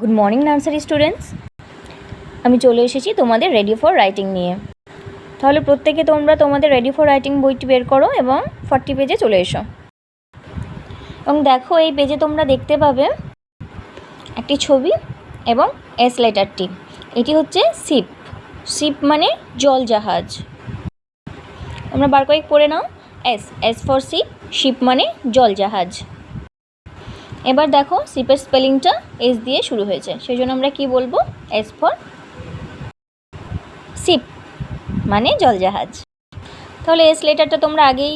Good morning nursery students, আমি চলে এসেছি তোমাদের রেডি ফর রাইটিং নিয়ে। তাহলে প্রত্যেকে তোমরা তোমাদের রেডি ফর রাইটিং বইটি বের করো এবং 40 পেজে চলে এসো। এবং দেখো, এই পেজে তোমরা দেখতে পাবে একটি ছবি এবং এস লেটারটি। এটি হচ্ছে শিপ। শিপ মানে জল জাহাজ। তোমরা বার কয়েক পড়ে নাও। এস ফর শিপ, শিপ মানে জল জাহাজ। এবার দেখো, শিপের স্পেলিংটা এস দিয়ে শুরু হয়েছে, সেই জন্য আমরা কি বলবো? এস ফর শিপ মানে জলজাহাজ। তাহলে এস লেটারটা তোমরা আগেই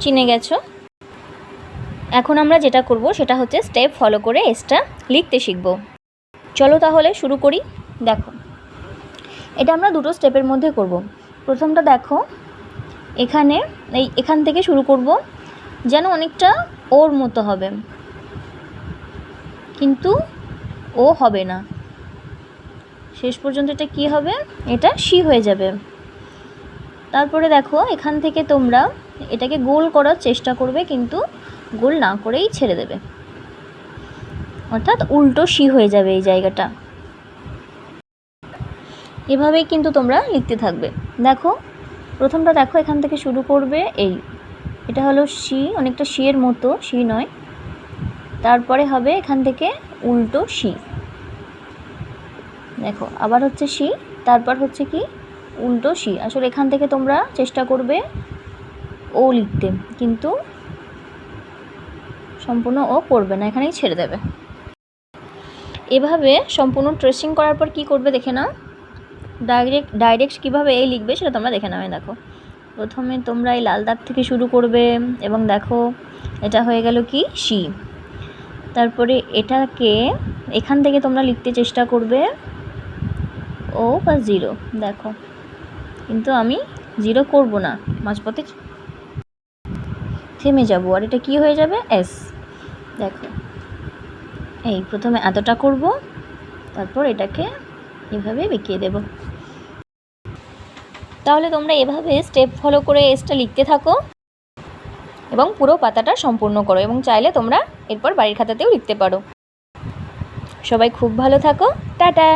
চিনে গেছো। এখন আমরা যেটা করব সেটা হচ্ছে স্টেপ ফলো করে এসটা লিখতে শিখব। চলো তাহলে শুরু করি। দেখো, এটা আমরা দুটো স্টেপের মধ্যে করব। প্রথমটা দেখো, এখান থেকে শুরু করব, যেন অনেকটা ওর মতো হবে, কিন্তু ও হবে না। শেষ পর্যন্ত এটা কি হবে? এটা সি হয়ে যাবে। তারপরে দেখো, এখান থেকে তোমরা এটাকে গোল করার চেষ্টা করবে, কিন্তু গোল না করেই ছেড়ে দেবে, অর্থাৎ উল্টো সি হয়ে যাবে এই জায়গাটা। এভাবেই কিন্তু তোমরা লিখতে থাকবে। দেখো, প্রথমটা দেখো, এখান থেকে শুরু করবে, এটা হলো সি, অনেকটা সি এর মতো, সি নয়। তারপরে হবে এখান থেকে উল্টো সি। দেখো, আবার হচ্ছে সি, তারপর হচ্ছে কি উল্টো সি। আসলে এখান থেকে তোমরা চেষ্টা করবে ও লিখতে, কিন্তু সম্পূর্ণ ও করবে না, এখানেই ছেড়ে দেবে। এভাবে সম্পূর্ণ ট্রেসিং করার পর কি করবে দেখে নাও। ডাইরেক্ট কীভাবে এ লিখবে সেটা তোমরা দেখে নাও। দেখো, প্রথমে তোমরা এই লাল দাগ থেকে শুরু করবে এবং দেখো এটা হয়ে গেল কি সি। তারপরে এটাকে এখান থেকে তোমরা লিখতে চেষ্টা করবে ও বা জিরো। দেখো, কিন্তু আমি জিরো করব না, মাঝপথে থেমে যাব, আর এটা কি হয়ে যাবে? এস। দেখো, এই প্রথমে এতটা করব, তারপর এটাকে এভাবে বেঁকিয়ে দেব। তাহলে তোমরা এভাবে স্টেপ ফলো করে এসটা লিখতে থাকো এবং পুরো পাতাটা সম্পূর্ণ করো, এবং চাইলে তোমরা এরপর বাড়ির খাতাতেও লিখতে পারো। সবাই খুব ভালো থাকো। টাটা।